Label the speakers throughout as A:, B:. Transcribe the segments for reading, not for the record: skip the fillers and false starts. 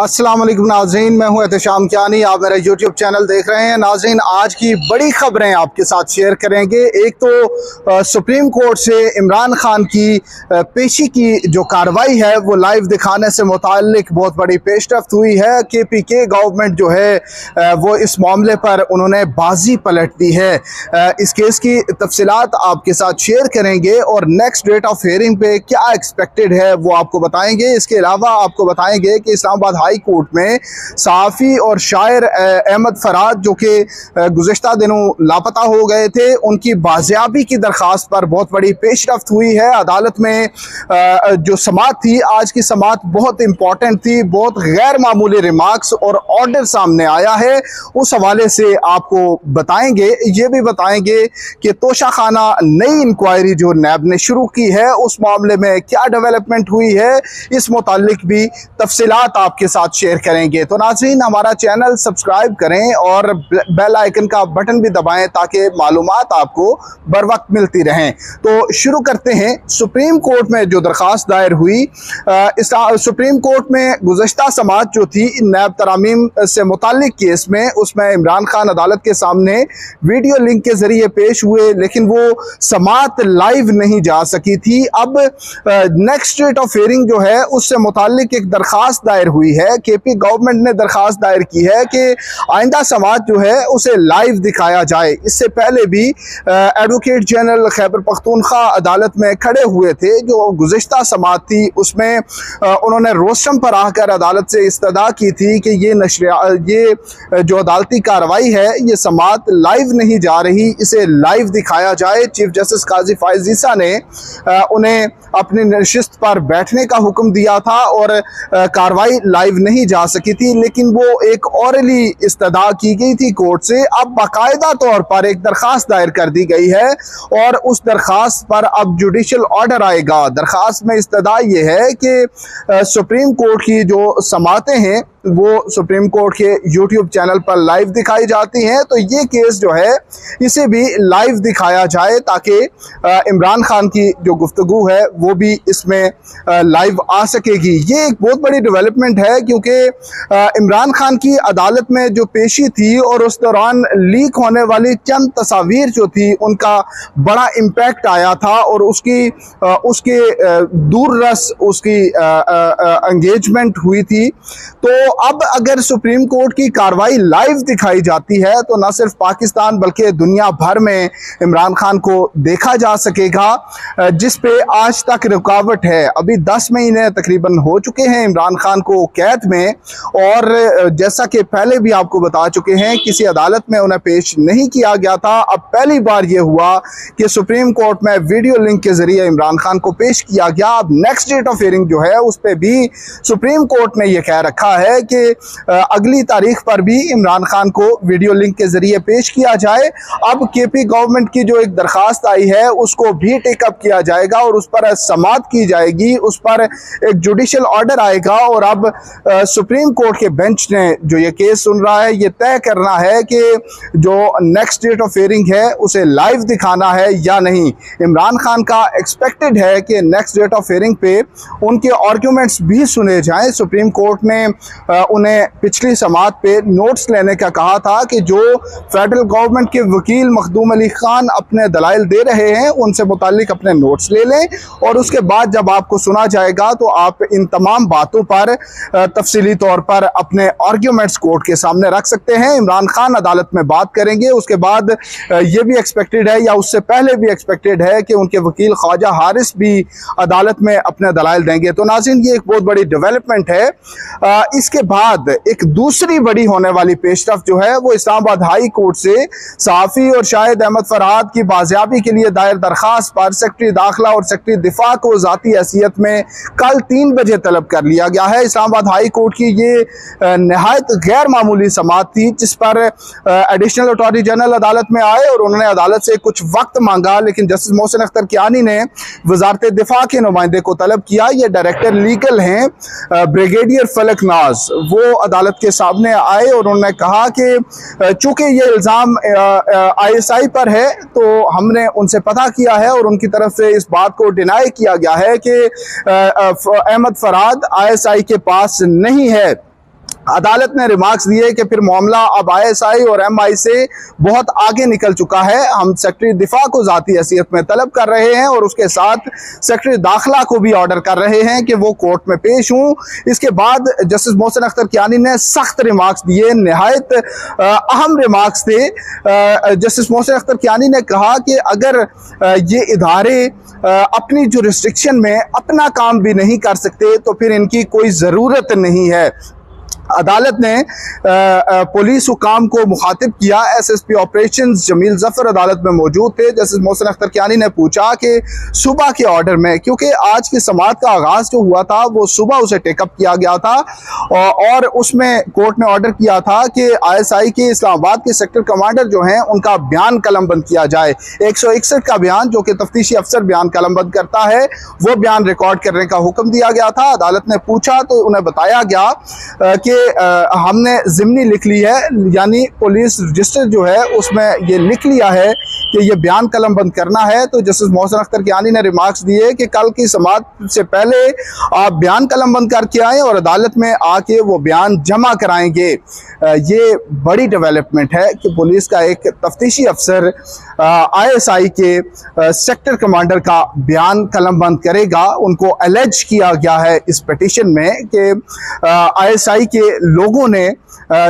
A: अस्सलाम वालेकुम नाज़रीन, मैं हूं एहतशाम कियानी। आप मेरा यूट्यूब चैनल देख रहे हैं। नाज़रीन, आज की बड़ी खबरें आपके साथ शेयर करेंगे। एक तो सुप्रीम कोर्ट से इमरान खान की पेशी की जो कार्रवाई है वो लाइव दिखाने से मुताल्लिक बहुत बड़ी पेशरफ्त हुई है। KPK गवर्नमेंट जो है वो इस मामले पर उन्होंने बाजी पलट दी है। इस केस की तफसीलात आपके साथ शेयर करेंगे और नेक्स्ट डेट ऑफ हियरिंग पे क्या एक्सपेक्टेड है वो आपको बताएंगे। इसके अलावा आपको बताएंगे कि इस्लामाबाद हाई कोर्ट में सहाफ़ी और शायर अहमद फराद जो कि गुज़िश्ता दिनों लापता हो गए थे, उनकी बाजियाबी की दरख्वास्त पर बहुत बड़ी पेशरफ्त हुई है। अदालत में जो समाअत थी, आज की समाअत बहुत इंपॉर्टेंट थी। बहुत गैर मामूली रिमार्क्स और ऑर्डर सामने आया है, उस हवाले से आपको बताएंगे। ये भी बताएंगे कि तोशा खाना नई इंक्वायरी जो नैब ने शुरू की है उस मामले में क्या डेवलपमेंट हुई है, इस मुताल्लिक भी तफसीलात आपके साथ शेयर करेंगे। तो नाज़रीन, हमारा चैनल सब्सक्राइब करें और बेल आइकन का बटन भी दबाएं ताकि मालूमात आपको बर वक्त मिलती रहें। तो शुरू करते हैं। सुप्रीम कोर्ट में जो दरख्वास्त दायर हुई, सुप्रीम कोर्ट में गुज़श्ता समाअत जो थी नैब तरामीम से मुताल्लिक केस में, उसमें इमरान खान अदालत के सामने वीडियो लिंक के जरिए पेश हुए, लेकिन वो समाअत लाइव नहीं जा सकी थी। अब नेक्स्ट डेट ऑफ हियरिंग जो है उससे मुताल्लिक एक दरख्वास्त दायर हुई है। KP गवर्नमेंट ने दरख्वास्त दायर की है कि आइंदा समाअत जो है उसे लाइव दिखाया जाए। इससे पहले भी एडवोकेट जनरल खैबर पख्तूनख्वा अदालत में खड़े हुए थे। जो गुज़िश्ता समाअत थी उसमें उन्होंने रोस्टम पर आकर अदालत से इस्तदा की थी कि ये जो अदालती कार्रवाई है ये समाअत लाइव नहीं जा रही, इसे लाइव दिखाया जाए। चीफ जस्टिस काजी फाइज ईसा ने उन्हें अपनी नशिस्त पर बैठने का हुक्म दिया था और कार्रवाई लाइव नहीं जा सकी थी, लेकिन वो एक औरली इस्तदा की गई थी कोर्ट से। अब बाकायदा तौर पर एक दरख्वास्त दायर कर दी गई है और उस दरख्वास्त पर अब जुडिशल ऑर्डर आएगा। दरख्वास्त में इस्तदा ये है कि सुप्रीम कोर्ट की जो समाअतें हैं वो सुप्रीम कोर्ट के यूट्यूब चैनल पर लाइव दिखाई जाती हैं, तो ये केस जो है इसे भी लाइव दिखाया जाए ताकि इमरान खान की जो गुफ्तगू है वो भी इसमें लाइव आ सकेगी। ये एक बहुत बड़ी डेवलपमेंट है क्योंकि इमरान खान की अदालत में जो पेशी थी और उस दौरान लीक होने वाली चंद तस्वीर जो थी उनका बड़ा इम्पैक्ट आया था और उसके दूररस उसकी एंगेजमेंट हुई थी। तो अब अगर सुप्रीम कोर्ट की कार्रवाई लाइव दिखाई जाती है तो न सिर्फ पाकिस्तान बल्कि दुनिया भर में इमरान खान को देखा जा सकेगा, जिस पे आज तक रुकावट है। अभी 10 महीने तकरीबन हो चुके हैं इमरान खान को कैद में, और जैसा कि पहले भी आपको बता चुके हैं किसी अदालत में उन्हें पेश नहीं किया गया था। अब पहली बार यह हुआ कि सुप्रीम कोर्ट में वीडियो लिंक के जरिए इमरान खान को पेश किया गया। अब नेक्स्ट डेट ऑफ हियरिंग जो है उस पर भी सुप्रीम कोर्ट ने यह कह रखा है कि अगली तारीख पर भी इमरान खान को वीडियो लिंक के जरिए पेश किया जाए। अब KP गवर्नमेंट की जो एक दरखास्त आई है उसको भी टेकअप किया जाएगा और उस पर समाअत की जाएगी, उस पर एक जुडिशल ऑर्डर आएगा। और अब सुप्रीम कोर्ट के बेंच ने जो ये केस सुन रहा है ये तय करना है कि जो नेक्स्ट डेट ऑफ हियरिंग है उसे लाइव दिखाना है या नहीं। इमरान खान का एक्सपेक्टेड है कि नेक्स्ट डेट ऑफ हियरिंग पे उनके आर्ग्यूमेंट्स भी सुने जाएं। सुप्रीम कोर्ट ने उन्हें पिछली समाअत पे नोट्स लेने का कहा था कि जो फेडरल गवर्नमेंट के वकील मखदूम अली खान अपने दलाइल दे रहे हैं उनसे मुताल्लिक अपने नोट्स ले लें और उसके बाद जब आपको सुना जाएगा तो आप इन तमाम बातों पर तफसीली तौर पर अपने आर्ग्यूमेंट्स कोर्ट के सामने रख सकते हैं। इमरान खान अदालत में बात करेंगे, उसके बाद ये भी एक्सपेक्टेड है या उससे पहले भी एक्सपेक्टेड है कि उनके वकील ख्वाजा हारिस भी अदालत में अपने दलाइल देंगे। तो नाज़रीन, ये एक बहुत बड़ी डेवलपमेंट है। इसके बाद एक दूसरी बड़ी होने वाली पेशरफ्त जो है वो इस्लामाबाद हाई कोर्ट से सहाफ़ी और शाहिद अहमद फराद की बाजियाबी के लिए दायर दरख्वास्त पर सेक्रेटरी दाखिला और सेक्रेटरी दिफा को ज़ाती हैसियत में कल 3 बजे तलब कर लिया गया है। इस्लामाबाद हाई कोर्ट की ये नहायत गैर मामूली समाअत थी जिस पर एडिशनल अटॉर्नी जनरल अदालत में आए और उन्होंने अदालत से कुछ वक्त मांगा, लेकिन जस्टिस मोहसिन अख्तर कियानी ने वजारत दिफा के नुमाइंदे को तलब किया। ये डायरेक्टर लीगल हैं ब्रिगेडियर फलक नाज, वो अदालत के सामने आए और उन्होंने कहा कि चूंकि ये इल्ज़ाम ISI पर है तो हमने उनसे पता किया है और उनकी तरफ से इस बात को डिनाई किया गया है कि अहमद फराद ISI के पास नहीं है। अदालत ने रिमार्क्स दिए कि फिर मामला अब ISI और MI से बहुत आगे निकल चुका है। हम सेक्रेटरी दिफा को ज़ाती हैसियत में तलब कर रहे हैं और उसके साथ सेक्रेटरी दाखिला को भी ऑर्डर कर रहे हैं कि वो कोर्ट में पेश हों। इसके बाद जस्टिस मोहसिन अख्तर कियानी ने सख्त रिमार्क्स दिए, नहायत अहम रिमार्क्स थे। जस्टिस मोहसिन अख्तर कियानी ने कहा कि अगर ये इदारे अपनी जुरिस्डिक्शन में अपना काम भी नहीं कर सकते तो फिर इनकी कोई ज़रूरत नहीं है। अदालत ने पुलिस हुकाम को मुखातिब किया। SSP ऑपरेशंस जमील जफर अदालत में मौजूद थे। जस्टिस मोहसिन अख्तर कियानी ने पूछा कि सुबह के ऑर्डर में, क्योंकि आज की समाअत का आगाज़ जो हुआ था वो सुबह उसे टेकअप किया गया था और उसमें कोर्ट ने ऑर्डर किया था कि ISI के इस्लामाबाद के सेक्टर कमांडर जो हैं उनका बयान कलमबंद किया जाए। 161 का बयान जो कि तफ्तीशी अफसर बयान कलमबंद करता है वो बयान रिकॉर्ड करने का हुक्म दिया गया था। अदालत ने पूछा तो उन्हें बताया गया कि हमने ज़िमनी लिख ली है, यानी पुलिस रजिस्टर जो है उसमें ये लिख लिया है कि ये बयान कलमबंद करना है। तो जस्टिस मोहसिन अख्तर कियानी ने रिमार्क्स दिए कि कल की समाअत से पहले आप बयान कलमबंद करके आएँ और अदालत में आके वो बयान जमा कराएंगे। ये बड़ी डेवलपमेंट है कि पुलिस का एक तफ्तीशी अफसर ISI के सेक्टर कमांडर का बयान कलमबंद करेगा। उनको एलेज किया गया है इस पिटीशन में कि ISI के लोगों ने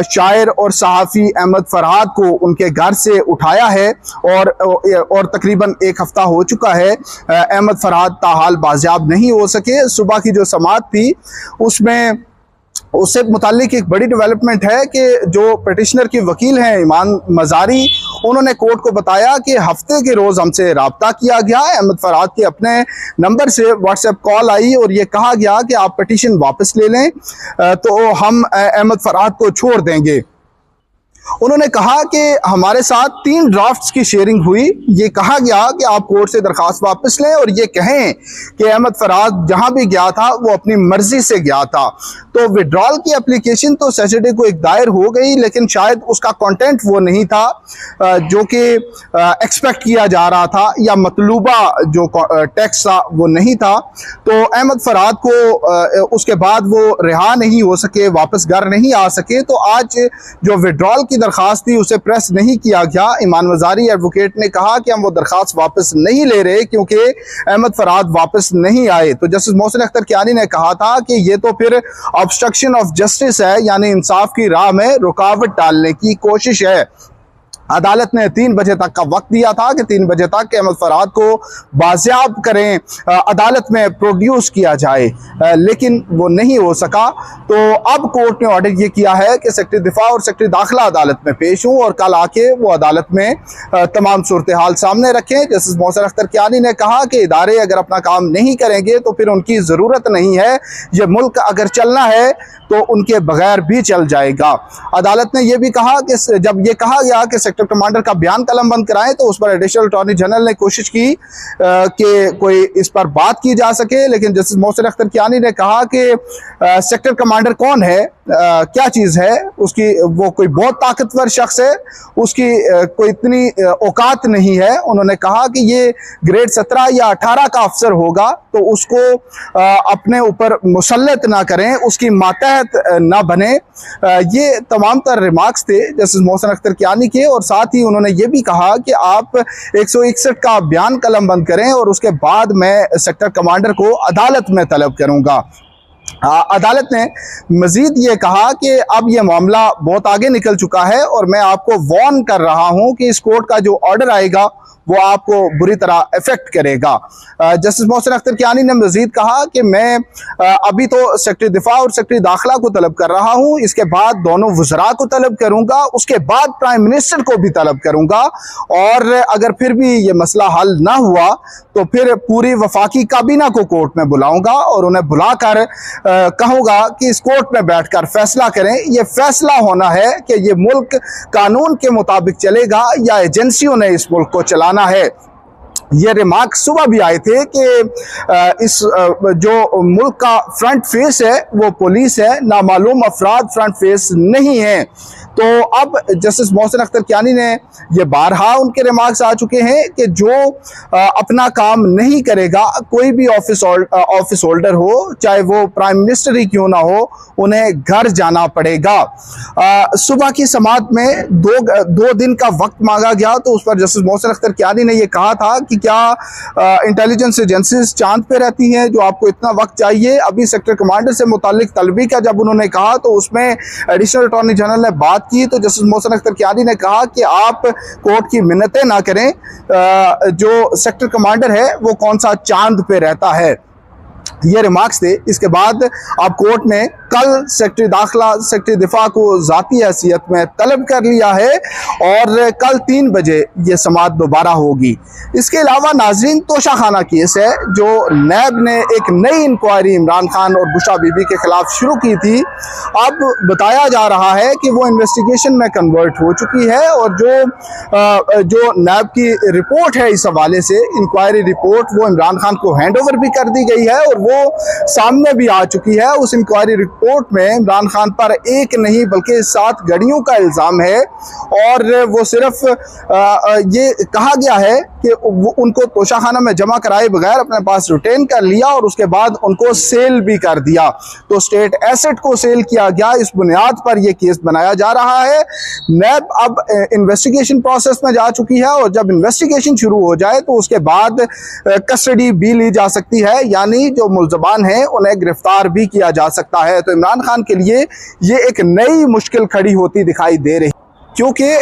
A: शायर और सहाफ़ी अहमद फरहाद को उनके घर से उठाया है और तकरीबन एक हफ्ता हो चुका है। अहमद फरहाद ताहाल बाजियाब नहीं हो सके। सुबह की जो समाअत थी उसमें उससे मुताल्लिक एक बड़ी डेवलपमेंट है कि जो पिटिशनर की वकील हैं ईमान मज़ारी, उन्होंने कोर्ट को बताया कि हफ्ते के रोज़ हमसे रब्ता किया गया। अहमद फरहाद के अपने नंबर से व्हाट्सएप कॉल आई और ये कहा गया कि आप पिटीशन वापस ले लें तो हम अहमद फरहाद को छोड़ देंगे। उन्होंने कहा कि हमारे साथ 3 ड्राफ्ट्स की शेयरिंग हुई। ये कहा गया कि आप कोर्ट से दरख्वास्त वापस लें और ये कहें कि अहमद फरहाद जहां भी गया था वो अपनी मर्जी से गया था। तो विड्रॉल की एप्लीकेशन तो सैटरडे को एक दायर हो गई, लेकिन शायद उसका कंटेंट वो नहीं था जो कि एक्सपेक्ट किया जा रहा था, या मतलूबा जो टेक्स्ट था वो नहीं था। तो अहमद फरहाद को उसके बाद वो रिहा नहीं हो सके, वापस घर नहीं आ सके। तो आज जो विड्रॉल की दरख्वास्त थी उसे प्रेस नहीं किया गया। ईमान मज़ारी एडवोकेट ने कहा कि हम वो दरख्वास्त वापस नहीं ले रहे क्योंकि अहमद फरहाद वापस नहीं आए। तो जस्टिस मोहसिन अख्तर कियानी ने कहा था कि ये तो फिर ऑब्स्ट्रक्शन ऑफ जस्टिस है, यानी इंसाफ की राह में रुकावट डालने की कोशिश है। अदालत ने 3 बजे तक का वक्त दिया था कि 3 बजे तक अहमद फरहाद को बाजियाब करें, अदालत में प्रोड्यूस किया जाए, लेकिन वो नहीं हो सका। तो अब कोर्ट ने ऑर्डर ये किया है कि सेक्रेटरी दिफा और सेक्रेटरी दाखिला अदालत में पेश हों और कल आके वो अदालत में तमाम सूरत हाल सामने रखें। जस्टिस मोहसिन अख्तर कियानी ने कहा कि इदारे अगर अपना काम नहीं करेंगे तो फिर उनकी ज़रूरत नहीं है। ये मुल्क अगर चलना है तो उनके बगैर भी चल जाएगा। अदालत ने यह भी कहा कि जब ये कहा गया कि सेक्टर कमांडर का बयान कलमबंद कराएं तो उस पर एडिशनल अटॉर्नी जनरल ने कोशिश की कि कोई इस पर बात की जा सके, लेकिन जस्टिस मोहसिन अख्तर कियानी ने कहा कि सेक्टर कमांडर कौन है, क्या चीज़ है उसकी, वो कोई बहुत ताकतवर शख्स है, उसकी कोई इतनी औकात नहीं है। उन्होंने कहा कि ये ग्रेड 17 या 18 का अफसर होगा तो उसको अपने ऊपर मुसल्लत ना करें, उसकी मातहत ना बने। ये तमाम तर रिमार्क्स थे जस्टिस मोहसिन अख्तर कियानी के, और साथ ही उन्होंने ये भी कहा कि आप 161 का बयान कलमबंद करें और उसके बाद मैं सेक्टर कमांडर को अदालत में तलब करूँगा। अदालत ने मजीद ये कहा कि अब ये मामला बहुत आगे निकल चुका है और मैं आपको वार्न कर रहा हूँ कि इस कोर्ट का जो ऑर्डर आएगा वो आपको बुरी तरह इफेक्ट करेगा। जस्टिस मोहसिन अख्तर कियानी ने मजीद कहा कि मैं अभी तो सेक्रेटरी दिफा और सेक्रेटरी दाखिला को तलब कर रहा हूँ, इसके बाद दोनों वज़रा को तलब करूँगा, उसके बाद प्राइम मिनिस्टर को भी तलब करूँगा, और अगर फिर भी ये मसला हल ना हुआ तो फिर पूरी वफाकी काबीना को कोर्ट में बुलाऊँगा और उन्हें बुलाकर कहूँगा कि इस कोर्ट में बैठकर फैसला करें। ये फैसला होना है कि ये मुल्क कानून के मुताबिक चलेगा या एजेंसियों ने इस मुल्क को चलाना है। ये रिमार्क सुबह भी आए थे कि इस जो मुल्क का फ्रंट फेस है वो पुलिस है, नामालूम अफराद फ्रंट फेस नहीं है। तो अब जस्टिस मोहसिन अख्तर कियानी ने ये बारहा उनके रिमार्क्स आ चुके हैं कि जो अपना काम नहीं करेगा, कोई भी ऑफिस होल्डर हो, चाहे वो प्राइम मिनिस्टर ही क्यों ना हो, उन्हें घर जाना पड़ेगा। सुबह की समाअत में दो दिन का वक्त मांगा गया, तो उस पर जस्टिस मोहसिन अख्तर कियानी ने यह कहा था कि क्या इंटेलिजेंस एजेंसीज चांद पे रहती हैं जो आपको इतना वक्त चाहिए। अभी सेक्टर कमांडर से मुतालिक तलबी का जब उन्होंने कहा तो उसमें एडिशनल अटॉर्नी जनरल ने बात की, तो जस्टिस मोहसिन अख्तर कियानी ने कहा कि आप कोर्ट की मिन्नतें ना करें, जो सेक्टर कमांडर है वो कौन सा चांद पे रहता है। ये रिमार्क्स थे। इसके बाद अब कोर्ट ने कल सेक्रेटरी दाखिला, सेक्रेटरी दिफा को ज़ाती हैसियत में तलब कर लिया है और कल 3 बजे ये समाअत दोबारा होगी। इसके अलावा नाज़रीन, तोशाखाना केस है जो नैब ने एक नई इंक्वायरी इमरान खान और बुशरा बीबी के खिलाफ शुरू की थी। अब बताया जा रहा है कि वो इन्वेस्टिगेशन में कन्वर्ट हो चुकी है और जो नैब की रिपोर्ट है इस हवाले से, इंक्वायरी रिपोर्ट, वो इमरान खान को हैंड ओवर भी कर दी गई है और वो सामने भी आ चुकी है। उस इंक्वायरी रिपोर्ट में इमरान खान पर एक नहीं बल्कि 7 गड़ियों का इल्ज़ाम है और वो सिर्फ ये कहा गया है कि उनको तोशाखाना में जमा कराए बगैर अपने पास रिटेन कर लिया और उसके बाद उनको सेल भी कर दिया। तो स्टेट एसेट को सेल किया गया, इस बुनियाद पर यह केस बनाया जा रहा है। नैब अब इन्वेस्टिगेशन प्रोसेस में जा चुकी है और जब इन्वेस्टिगेशन शुरू हो जाए तो उसके बाद कस्टडी भी ली जा सकती है, यानी जो मुल्ज़मान हैं उन्हें गिरफ्तार भी किया जा सकता है। तो इमरान खान के लिए ये एक नई मुश्किल खड़ी होती दिखाई दे रही, क्योंकि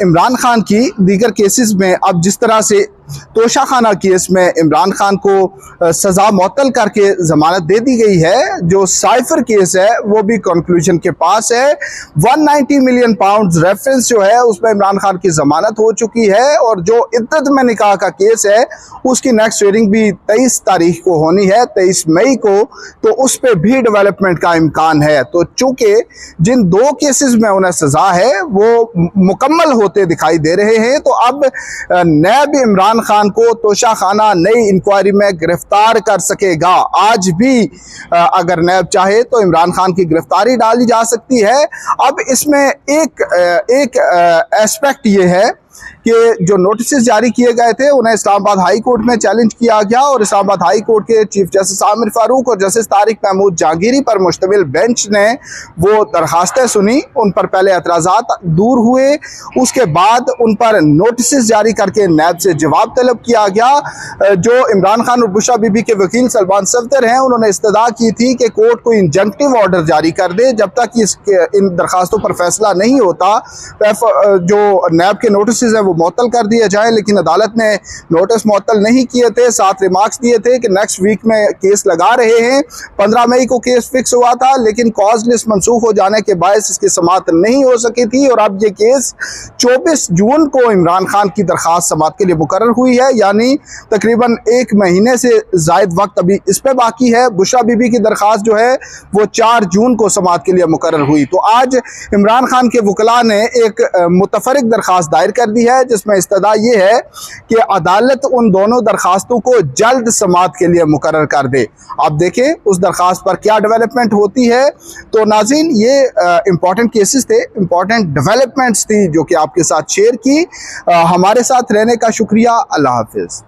A: इमरान खान की दीगर केसेस में अब जिस तरह से तोशाखाना केस में इमरान खान को सज़ा मुअत्तल करके ज़मानत दे दी गई है, जो साइफर केस है वो भी कंक्लूजन के पास है। 190 मिलियन पाउंड्स रेफरेंस जो है उसमें इमरान खान की ज़मानत हो चुकी है और जो इद्दत में निकाह का केस है उसकी नेक्स्ट हियरिंग भी 23 तारीख को होनी है, 23 मई को, तो उस पर भी डेवलपमेंट का इम्कान है। तो चूँकि जिन 2 केसेस में उन्हें सज़ा है वो मुकम्मल होते दिखाई दे रहे हैं, तो अब नैब इमरान खान को तोशाखाना नई इंक्वायरी में गिरफ्तार कर सकेगा। आज भी अगर नैब चाहे तो इमरान खान की गिरफ्तारी डाली जा सकती है। अब इसमें एक एस्पेक्ट ये है कि जो नोटिस जारी किए गए थे उन्हें इस्लामाबाद हाई कोर्ट में चैलेंज किया गया और इस्लामाबाद हाई कोर्ट के चीफ जस्टिस आमिर फारूक और जस्टिस तारिक महमूद जहांगीरी पर मुश्तमिल बेंच ने वो दरखास्तें सुनी, उन पर पहले एतराज़ात दूर हुए, उसके बाद उन पर नोटिस जारी करके नैब से जवाब तलब किया गया। जो इमरान खान और बुशरा बीबी के वकील सलमान सफदर हैं उन्होंने इस्तदा की थी कि कोर्ट को इंजंक्टिव ऑर्डर जारी कर दे जब तक इन दरखास्तों पर फैसला नहीं होता, जो नैब के नोटिस है वो मुअत्तल कर दिए जाए, लेकिन अदालत ने नोटिस मुअत्तल नहीं किए थे। 7 रिमार्क्स दिए थे कि नेक्स्ट वीक में केस लगा रहे हैं। 15 मई को केस फिक्स हुआ था लेकिन कॉज लिस्ट मनसूख हो जाने के बायस इसकी समाअत नहीं हो सकी थी और अब ये केस 24 जून को इमरान खान की दरखास्त समाअत के लिए मुकर्रर हुई है, यानी तकरीबन 1 महीने से ज़ायद वक्त अभी इस पर बाकी है। बुशरा बीबी की दरखास्त जो है वो 4 जून को समाअत के लिए मुकर्रर हुई। तो आज इमरान खान के वकला ने एक मुतफरिक दरखास्त दायर कर दी है जिसमें इस्तदा ये है कि अदालत उन दोनों दरखास्तों को जल्द समाअत के लिए मुकर्रर कर दे। आप देखें उस दरखास्त पर क्या डेवलपमेंट होती है। तो नाज़रीन, ये इंपॉर्टेंट केसेस थे, इंपॉर्टेंट डेवलपमेंट्स थी जो कि आपके साथ शेयर की। हमारे साथ रहने का शुक्रिया। अल्लाह हाफिज़।